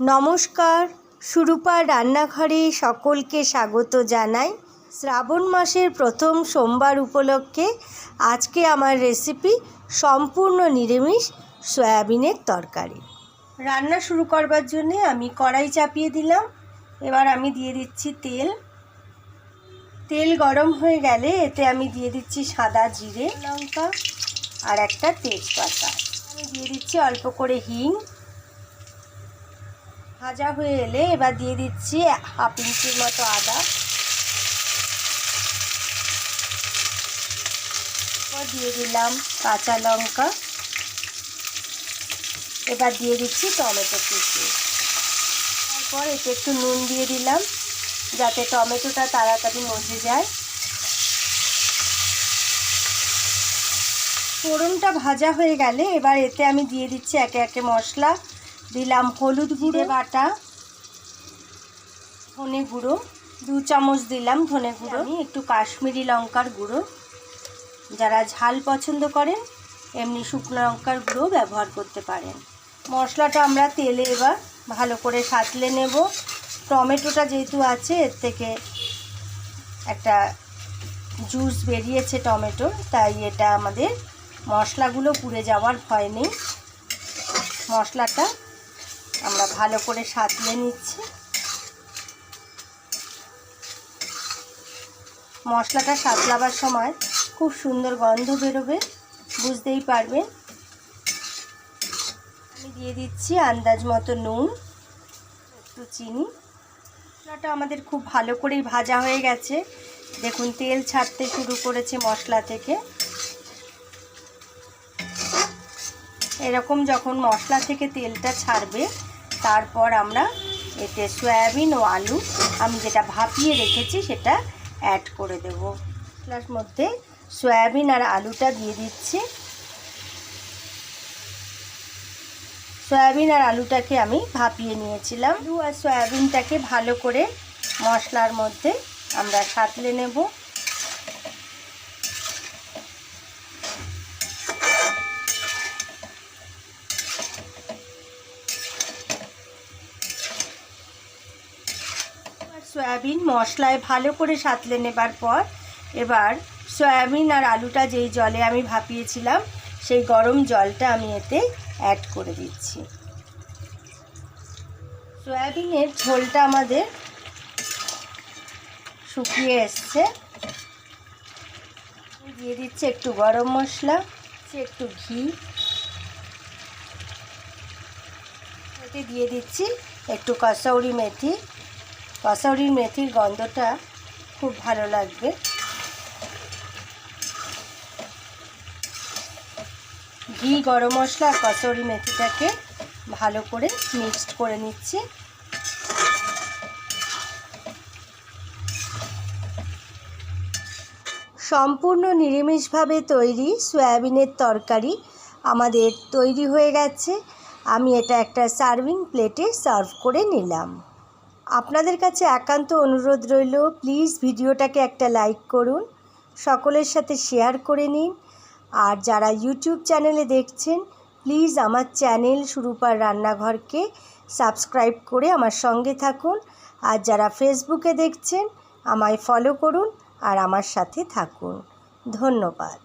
নমস্কার, সুরূপার রান্নাঘরে সকলকে স্বাগত জানাই। শ্রাবণ মাসের প্রথম সোমবার উপলক্ষে আজকে আমার রেসিপি সম্পূর্ণ নিরামিষ সয়াবিনের তরকারি। রান্না শুরু করবার জন্যে আমি কড়াই চাপিয়ে দিলাম। এবার আমি দিয়ে দিচ্ছি তেল গরম হয়ে গেলে এতে আমি দিয়ে দিচ্ছি সাদা জিরে, লঙ্কা আর একটা তেজপাতা। আমি দিয়ে দিচ্ছি অল্প করে হিং। ভাজা হয়ে এলে এবার দিয়ে দিচ্ছি হাফ ইঞ্চির মতো আদা, দিয়ে দিলাম কাঁচা লঙ্কা, এবার দিয়ে দিচ্ছি টমেটো কুচি। তারপর এতে একটু নুন দিয়ে দিলাম যাতে টমেটোটা তাড়াতাড়ি মজে যায়। ফোড়নটা ভাজা হয়ে গেলে এবার এতে আমি দিয়ে দিচ্ছি একে একে মশলা। দিলাম হলুদ গুঁড়ো বাটা, ধনে গুঁড়ো 2 চামচ দিলাম ধনে গুঁড়ো, একটু কাশ্মীরি লঙ্কার গুঁড়ো, যারা ঝাল পছন্দ করেন এমনি শুকনো লঙ্কার গুঁড়ো ব্যবহার করতে পারেন। মশলাটা আমরা তেলে এবার ভালো করে সাঁতলে নেব। টমেটোটা যেহেতু আছে এর থেকে একটা জুস বেরিয়েছে টমেটোর, তাই এটা আমাদের মশলাগুলো পুড়ে যাওয়ার ভয় নেই। মশলাটা আমরা ভালো করে সাঁতলে নিচ্ছি। মশলাটা সাঁতলাবার সময় খুব সুন্দর গন্ধ বেরোবে, বুঝতেই পারবেন। আমি দিয়ে দিচ্ছি আন্দাজ মতো নুন, একটু চিনি। মশলাটা আমাদের খুব ভালো করেই ভাজা হয়ে গেছে। দেখুন তেল ছাড়তে শুরু করেছে মশলা থেকে। এরকম যখন মশলা থেকে তেলটা ছাড়বে তারপর আমরা এতে সয়াবিন ও আলু আমি যেটা ভাপিয়ে রেখেছি সেটা অ্যাড করে দেব। মশলার মধ্যে সয়াবিন আর আলুটা দিয়ে দিচ্ছি। সয়াবিন আর আলুটাকে আমি ভাপিয়ে নিয়েছিলাম। আলু আর সয়াবিনটাকে ভালো করে মশলার মধ্যে আমরা সাঁতলে নেব। সয়াবিন মশলায় ভালো করে সাঁতলে নেবার পর এবার সয়াবিন আর আলুটা যেই জলে আমি ভাপিয়েছিলাম সেই গরম জলটা আমি এতে অ্যাড করে দিচ্ছি। সয়াবিনের ঝোলটা আমাদের শুকিয়ে এসছে। দিয়ে দিচ্ছি একটু গরম মশলা, একটু ঘি, এতে দিয়ে দিচ্ছি একটু কসৌরি মেথি। কসৌরি মেথির গন্ধটা খুব ভালো লাগবে। ঘি, গরম মশলা আর কসৌরি মেথিটাকে ভালো করে মিক্সড করে নিচ্ছি। সম্পূর্ণ নিরামিষভাবে তৈরি সয়াবিনের তরকারি আমাদের তৈরি হয়ে গেছে। আমি এটা একটা সার্ভিং প্লেটে সার্ভ করে নিলাম। আপনাদের কাছে একান্ত অনুরোধ রইল, প্লিজ ভিডিওটাকে একটা লাইক করুন, সকলের সাথে শেয়ার করে নিন। আর যারা ইউটিউব চ্যানেলে দেখছেন প্লিজ আমার চ্যানেল সুরূপার রান্নাঘরকে সাবস্ক্রাইব করে আমার সঙ্গে থাকুন। আর যারা ফেসবুকে দেখছেন আমায় ফলো করুন আর আমার সাথে থাকুন। ধন্যবাদ।